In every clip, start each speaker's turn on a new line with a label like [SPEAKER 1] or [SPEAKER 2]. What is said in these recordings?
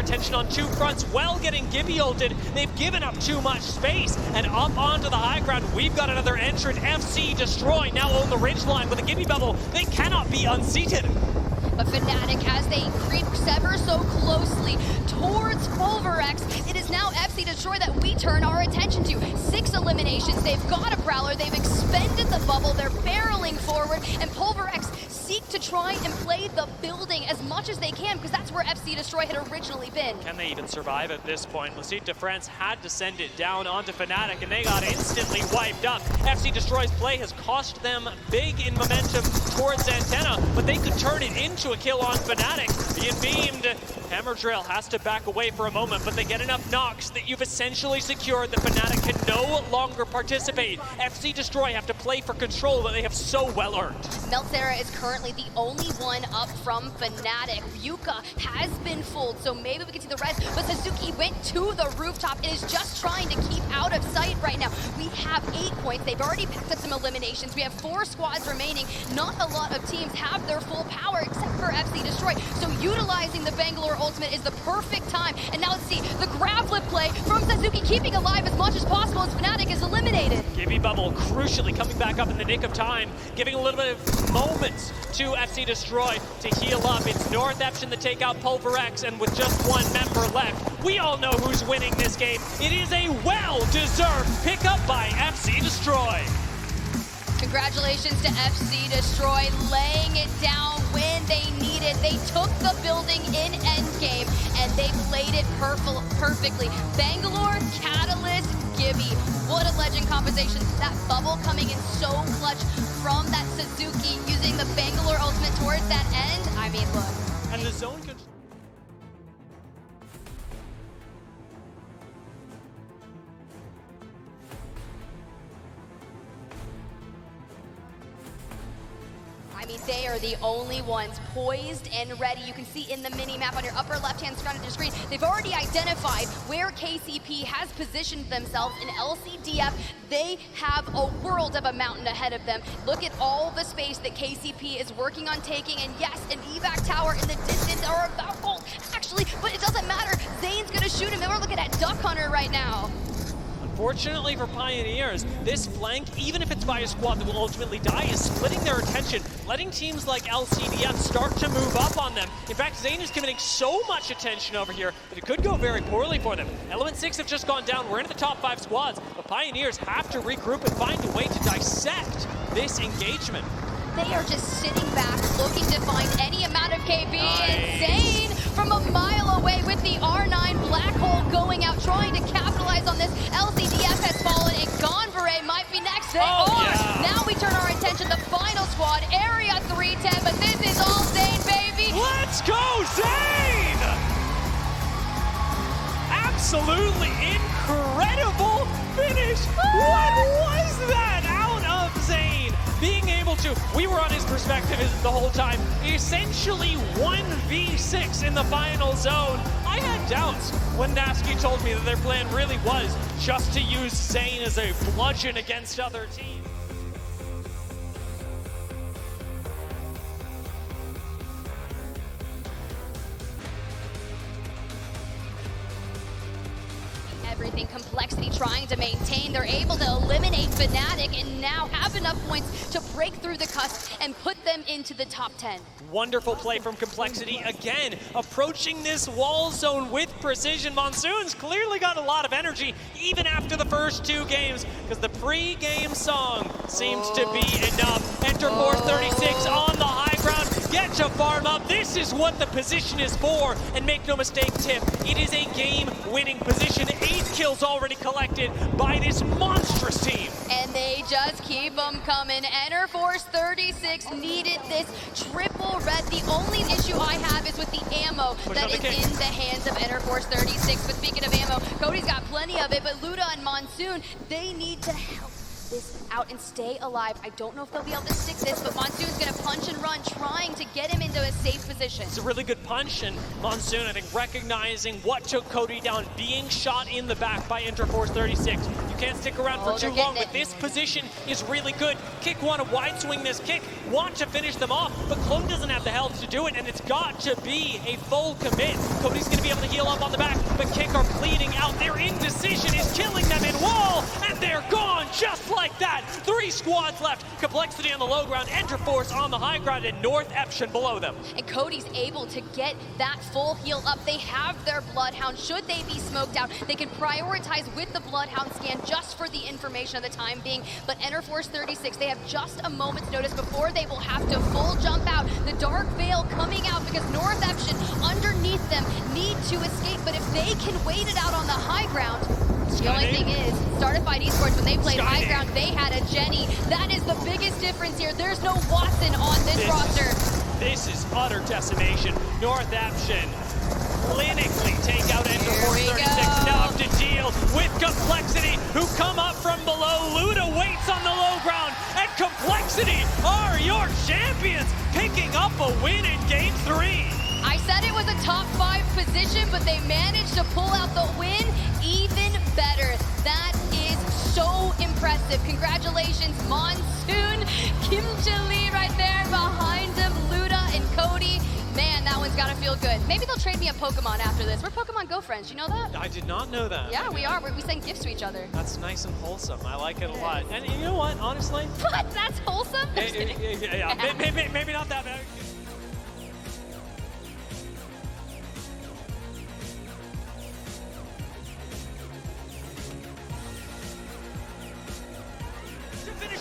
[SPEAKER 1] attention on two fronts while getting Gibby ulted. They've given up too much space, and up onto the high ground, we've got another entrant, FC Destroy, now on the ridgeline with a Gibby bubble. They cannot be unseated.
[SPEAKER 2] But FNATIC, as they creep ever so closely towards Pulverex, it is now FC Destroy that we turn our attention to. 6 eliminations, they've got a Prowler, they've expended the bubble, they're barreling forward, and Pulverex seek to try and play the building as much as they can, because that's where FC Destroy had originally been.
[SPEAKER 1] Can they even survive at this point? Lucite de France had to send it down onto FNATIC, and they got instantly wiped up. FC Destroy's play has cost them big in momentum towards Antenna, but they could turn it into a kill on FNATIC. Being beamed, Hammer Drill has to back away for a moment, but they get enough knocks that you've essentially secured that FNATIC can no longer participate. FC Destroy have to play for control that they have so well earned.
[SPEAKER 2] Meltzera is currently the only one up from FNATIC. Yuka has been fooled, so maybe we can see the rest, but Suzuki went to the rooftop and is just trying to keep out of sight right now. We have 8 points. They've already picked up some eliminations. We have 4 squads remaining. Not a lot of teams have their full power except for FC Destroy, so utilizing the Bangalore ultimate is the perfect time. And now let's see the grab flip play from Suzuki, keeping alive as much as possible as FNATIC is eliminated.
[SPEAKER 1] Gibby bubble crucially coming back up in the nick of time, giving a little bit of moments to FC Destroy to heal up. It's North Epson to take out Pulverex, and with just 1 member left, we all know who's winning this game. It is a well-deserved pickup by FC Destroy.
[SPEAKER 2] Congratulations to FC Destroy, laying it down when they need it. They took the building in endgame, and they played it perfectly. Bangalore, Catalyst, Gibby. What a legend composition. That bubble coming in so clutch from that Suzuki, using the Bangalore ultimate towards that end. I mean, look.
[SPEAKER 1] And the zone control.
[SPEAKER 2] I mean, they are the only ones poised and ready. You can see in the mini-map on your upper left-hand side of the screen, they've already identified where KCP has positioned themselves in LCDF. They have a world of a mountain ahead of them. Look at all the space that KCP is working on taking, and yes, an evac tower in the distance are about gold, actually, but it doesn't matter. Zane's gonna shoot him, and we're looking at Duck Hunter right now.
[SPEAKER 1] Unfortunately for Pioneers, this flank, even if it's by a squad that will ultimately die, is splitting their attention, letting teams like LCDF start to move up on them. In fact, Zane is committing so much attention over here that it could go very poorly for them. Element 6 have just gone down. We're into the top 5 squads, but Pioneers have to regroup and find a way to dissect this engagement.
[SPEAKER 2] They are just sitting back, looking to find any amount of KB,
[SPEAKER 1] nice.
[SPEAKER 2] And Zane from a mile away with the R9 black hole going out, trying to capitalize on this. LCDF has fallen, and Gonvere might be next. They are.
[SPEAKER 1] Yeah.
[SPEAKER 2] Now we turn our attention to the final squad, Area 310, but this is all Zane, baby.
[SPEAKER 1] Let's go, Zane! Absolutely incredible finish. What was that out of Zane? Being able to, we were on his perspective the whole time, essentially 1v6 in the final zone. I had doubts when Nasky told me that their plan really was just to use Zane as a bludgeon against other teams.
[SPEAKER 2] Everything, Complexity trying to maintain. They're able to eliminate FNATIC and now have enough points to break through the cusp and put them into the top 10.
[SPEAKER 1] Wonderful play from Complexity, again, approaching this wall zone with precision. Monsoon's clearly got a lot of energy, even after the first 2 games, because the pre-game song seems to be enough. Enter Force 36 on the high ground, get to farm up. This is what the position is for, and make no mistake, Tiff, it is a game-winning position. 8 kills already collected by this monstrous team.
[SPEAKER 2] And they just keep them coming. Enter Force 36 needed this triple red. The only issue I have is with the ammo that is in the hands of Enter Force 36. But speaking of ammo, Cody's got plenty of it, but Luda and Monsoon, they need to help this out and stay alive. I don't know if they'll be able to stick this, but Monsoon's gonna punch and run, trying to get him into a safe position.
[SPEAKER 1] It's a really good punch, and Monsoon, I think, recognizing what took Cody down, being shot in the back by Enter Force 36. You can't stick around for too long, but this position is really good. Kick want to wide swing this kick, want to finish them off, but Clone doesn't have the health to do it, and it's got to be a full commit. Cody's going to be able to heal up on the back, but Kick are bleeding out. Their indecision is killing them in wall, and they're gone just like that. 3 squads left. Complexity on the low ground, Enter Force on the high ground, and North Eption below them.
[SPEAKER 2] And Cody's able to get that full heal up. They have their Bloodhound. Should they be smoked out, they can prioritize with the Bloodhound scan just for the information of the time being. But Enter Force 36, they have just a moment's notice before they will have to full jump out. The Dark Veil coming out because North Eption underneath them need to escape. But if they can wait it out on the high ground, the only thing is, Startified Esports, when they played high ground, they had a Jenny. That is the biggest difference here. There's no Watson on this roster.
[SPEAKER 1] This is utter decimation. North Eption clinically take out Enter Force 36. Now have to deal with Complexity, who come up from below. Luda waits on the low ground, and Complexity are your champions, picking up a win in Game 3.
[SPEAKER 2] I said it was a top 5 position, but they managed to pull out the win. Even better. That is so impressive. Congratulations, Monsoon, Kim Lee right there behind him, Luda and Cody. Man, that one's gotta feel good. Maybe they'll trade me a Pokemon after this. We're Pokemon Go friends, you know that?
[SPEAKER 1] I did not know that.
[SPEAKER 2] Yeah, we are. We send gifts to each other.
[SPEAKER 1] That's nice and wholesome. I like it a lot. And you know what, honestly?
[SPEAKER 2] What? That's wholesome?
[SPEAKER 1] Yeah. Maybe not that bad.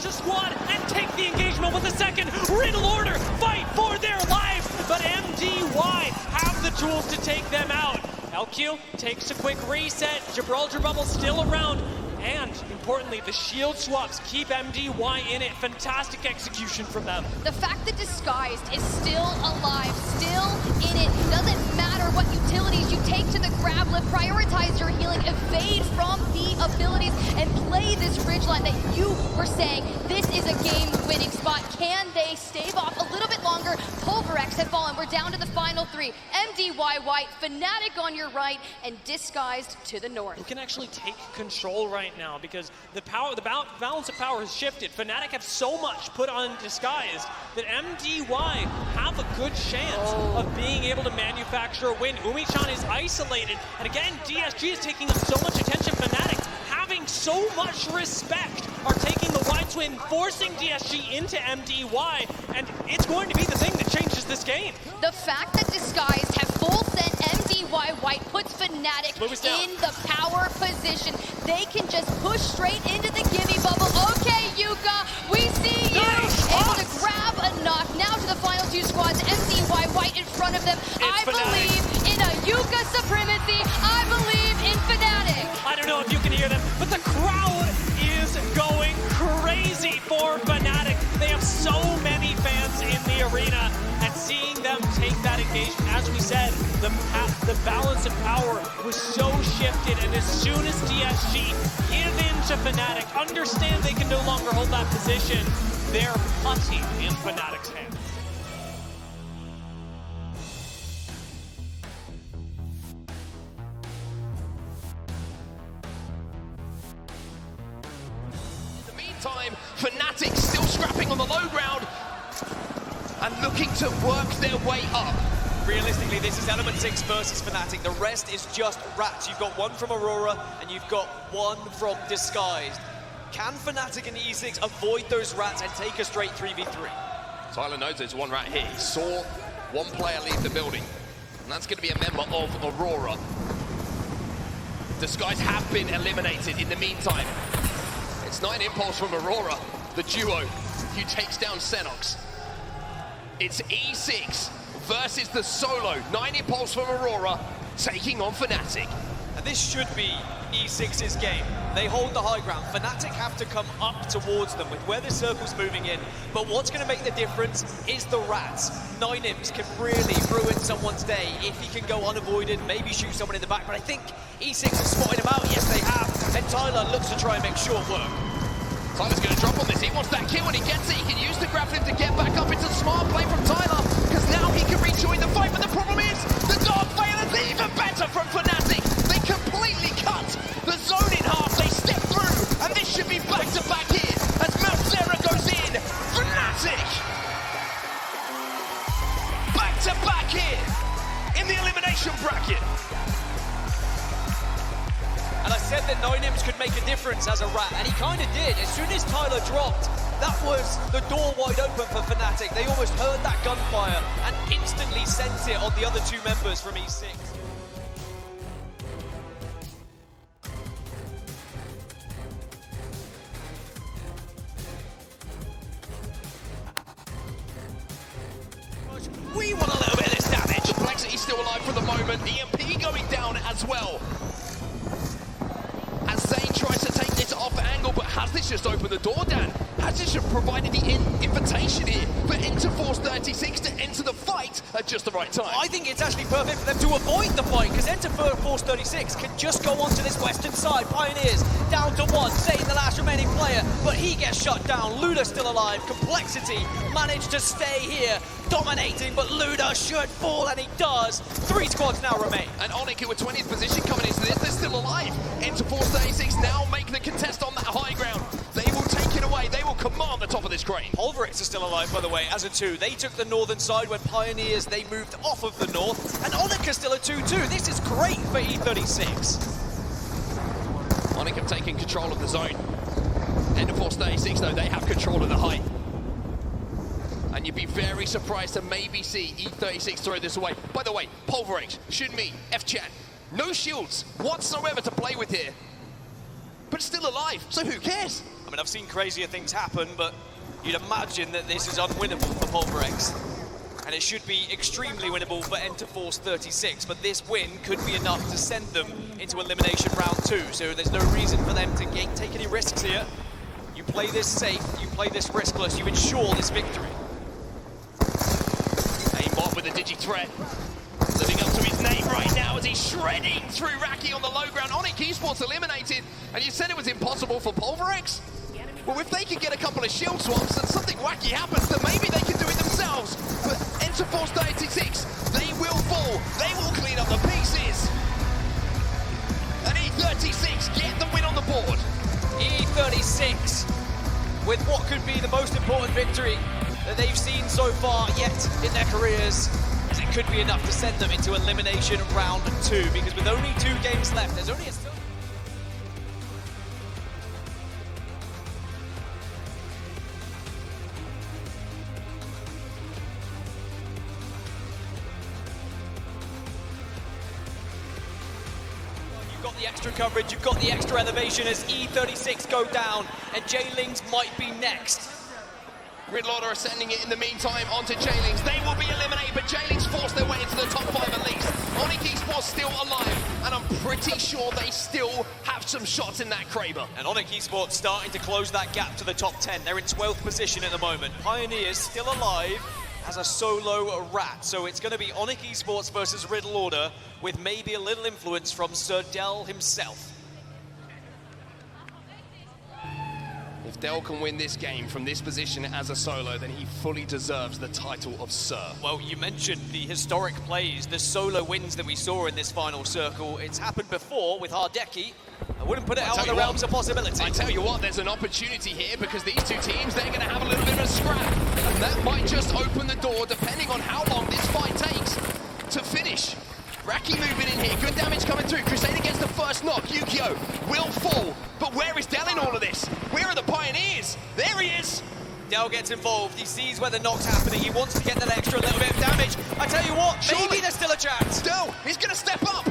[SPEAKER 1] The squad and take the engagement with a second riddle order fight for their lives, but MDY have the tools to take them out. LQ takes a quick reset. Gibraltar Bubble still around, and importantly, the shield swaps keep MDY in it. Fantastic execution from them.
[SPEAKER 2] The fact that Disguised is still alive, still in it, doesn't matter what utilities you take to the grab lift, prioritize your healing, evade from the abilities, and play this ridgeline that you were saying, this is a game-winning spot. Can they stave off a little bit longer? Pulverex have fallen. We're down to the final 3. MDY white, FNATIC on your right, and Disguised to the north.
[SPEAKER 1] Who can actually take control right now, because the balance of power has shifted. FNATIC have so much put on Disguised that MDY have a good chance of being able to manufacture a win. Umi-chan is isolated, and again, DSG is taking up so much attention. FNATIC having so much respect are taking the wide swing, forcing DSG into MDY, and it's going to be the thing that changes this game.
[SPEAKER 2] The fact that Disguised have full sent MDY white puts FNATIC in the power position. They can just push straight into the gimme bubble. Okay, Yuka, we see you able to grab a knock. Now to the final 2 squads. MDY white in front of them. I believe in a Yuka supremacy. I believe in FNATIC.
[SPEAKER 1] I don't know if you can hear them, but the crowd is going crazy for FNATIC. They have so many fans in the arena, and seeing them take that engagement, as we said, the balance of power was so shifted, and as soon as DSG give in to FNATIC, understand they can no longer hold that position, they're putty in FNATIC's hands.
[SPEAKER 3] Time, FNATIC still scrapping on the low ground and looking to work their way up.
[SPEAKER 4] Realistically, this is Element 6 versus FNATIC. The rest is just rats. You've got one from Aurora and you've got one from Disguised. Can FNATIC and E6 avoid those rats and take a straight 3v3?
[SPEAKER 3] Tyler knows there's one rat here. He saw one player leave the building, and that's going to be a member of Aurora. Disguised have been eliminated in the meantime. It's 9 Impulse from Aurora, the duo who takes down Xenox. It's E6 versus the solo. 9 Impulse from Aurora taking on FNATIC.
[SPEAKER 4] And this should be E6's game. They hold the high ground. FNATIC have to come up towards them with where the circle's moving in. But what's going to make the difference is the rats. 9 Imps can really ruin someone's day if he can go unavoided, maybe shoot someone in the back. But I think E6 has spotted him out. Yes, they have. And Tyler looks to try and make short work.
[SPEAKER 3] Tyler's going to drop on this. He wants that kill. When he gets it, he can use the grappling to get back up. It's a smart play from Tyler, because now he can rejoin the fight. But the problem is, the Dark Veil is even better from FNATIC. They completely cut the zone in half. They step through Elimination Bracket.
[SPEAKER 4] And I said that 9ims could make a difference as a rat, and he kind of did. As soon as Tyler dropped, that was the door wide open for FNATIC. They almost heard that gunfire and instantly sent it on the other two members from E6. We want a little bit of this damage.
[SPEAKER 3] Complexity still alive for the moment. EMP going down as well. As Zane tries to take this off angle, but has this just opened the door, Dan? Has this just provided the invitation here for Enterforce 36 to enter the fight at just the right time?
[SPEAKER 4] I think it's actually perfect for them to avoid the fight, because Enterforce 36 can just go onto this western side. Pioneers down to one, Zane the last remaining player, but he gets shut down. Luda still alive. Complexity managed to stay here, dominating, but Luda should fall, and he does. 3 squads now remain.
[SPEAKER 3] And Onyx with 20th position coming into this, they're still alive. Enterforce 36 now making the contest on that high ground. They will take it away. They will command the top of this crane.
[SPEAKER 4] Pulverix is still alive, by the way, as a 2. They took the northern side when Pioneers, they moved off of the north. And Onyx is still a 2-2. This is great for E36.
[SPEAKER 3] Onyx have taken control of the zone. Enterforce 36, though, they have control of the height. And you'd be very surprised to maybe see E36 throw this away. By the way, Pulverix, Shunmi, F-Chat, no shields whatsoever to play with here. But still alive, so who cares?
[SPEAKER 4] I mean, I've seen crazier things happen, but you'd imagine that this is unwinnable for Pulverix. And it should be extremely winnable for Enterforce 36, but this win could be enough to send them into Elimination Round 2, so there's no reason for them to take any risks here. You play this safe, you play this riskless, you ensure this victory.
[SPEAKER 3] Aimbot with a digi-threat. Living up to his name right now as he's shredding through Raki on the low ground. Onyx Esports eliminated, and you said it was impossible for Pulverix? Well, if they could get a couple of shield swaps and something wacky happens, then maybe they can do it themselves. But Enterforce 36, they will fall. They will clean up the pieces. And E36 get the win on the board.
[SPEAKER 4] E36 with what could be the most important victory that they've seen so far yet in their careers, as it could be enough to send them into Elimination Round 2, because with only 2 games left, there's only a... You've got the extra coverage, you've got the extra elevation as E36 go down, and J-Lings might be next.
[SPEAKER 3] Gridlord are sending it in the meantime onto J-Lings. They will be eliminated, but J-Lings force their way into the top 5 at least. Onyx Esports still alive, and I'm pretty sure they still have some shots in that Kraber.
[SPEAKER 4] And Onyx Esports starting to close that gap to the top 10. They're in 12th position at the moment. Pioneers still alive as a solo rat. So it's going to be Onyx Esports versus Riddle Order, with maybe a little influence from Sir Dell himself.
[SPEAKER 3] If Dell can win this game from this position as a solo, then he fully deserves the title of Sir.
[SPEAKER 4] Well, you mentioned the historic plays, the solo wins that we saw in this final circle. It's happened before with Hardeki. I wouldn't put it out of the realms of possibility.
[SPEAKER 3] I tell you what, there's an opportunity here, because these two teams, they're going to have a little bit of a scrap. And that might just open the door, depending on how long this fight takes to finish. Raki moving in here, good damage coming through. Crusader gets the first knock, Yukio will fall. But where is Dell in all of this? Where are the Pioneers? There he is.
[SPEAKER 4] Dell gets involved, he sees where the knock's happening, he wants to get that extra little bit of damage. I tell you what, maybe there's still a chance.
[SPEAKER 3] Dell, he's going to step up.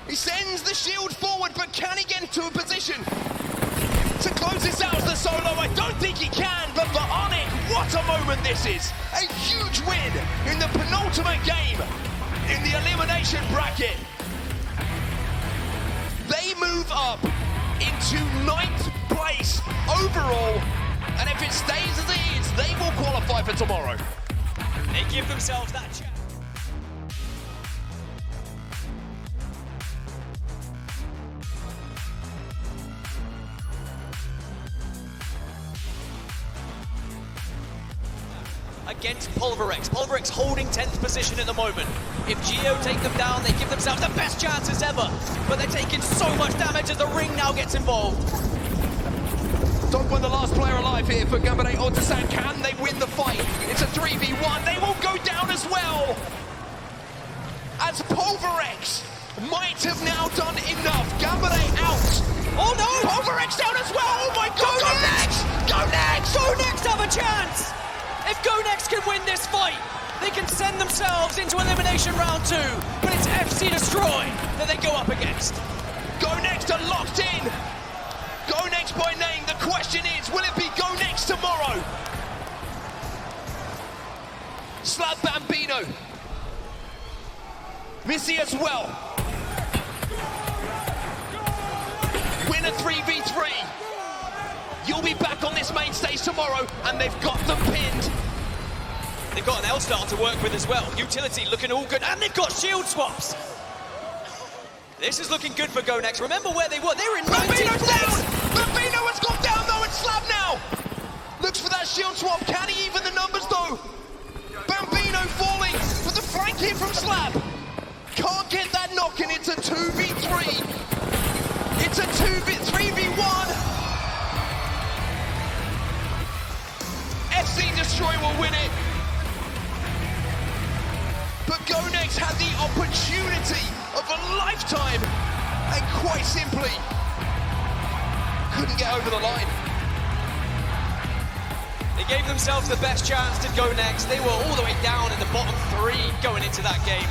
[SPEAKER 3] He sends the shield forward, but can he get into a position to close this out as the solo? I don't think he can, but for Onyx, what a moment this is. A huge win in the penultimate game in the elimination bracket. They move up into 9th place overall, and if it stays as it is, they will qualify for tomorrow.
[SPEAKER 4] They give themselves that chance. Against Pulverix. Pulverix holding 10th position at the moment. If Geo take them down, they give themselves the best chances ever. But they're taking so much damage as the ring now gets involved.
[SPEAKER 3] Dogman, the last player alive here for Gambare Otasan. Can they win the fight? It's a 3v1. They will go down as well. as Pulverex might have now done enough. Gambare out.
[SPEAKER 4] Oh no!
[SPEAKER 3] Pulverex down as well. Oh my god, go next! Go next!
[SPEAKER 4] Go Next have a chance! If Go Next can win this fight, they can send themselves into Elimination Round 2, but it's FC Destroy that they go up against.
[SPEAKER 3] Go Next are locked in. Go Next by name. The question is, will it be Go Next tomorrow? Slab Bambino. Missy as well. Win a 3v3. You'll be back on this main stage tomorrow, and they've got them pinned.
[SPEAKER 4] They've got an L-Star to work with as well. Utility looking all good, and they've got shield swaps. This is looking good for Go Next. Remember where they were? They were in 19th
[SPEAKER 3] Bambino's
[SPEAKER 4] place.
[SPEAKER 3] down! Bambino has gone down though, it's Slab now! Looks for that shield swap, can he even the numbers though? Bambino falling with the flank here from Slab. Can't get that knock and it's a 2v3. It's a 3v1. FC Destroy will win it. But Go Next had the opportunity of a lifetime and quite simply couldn't get over the line.
[SPEAKER 4] They gave themselves the best chance to Go Next. They were all the way down in the bottom 3 going into that game.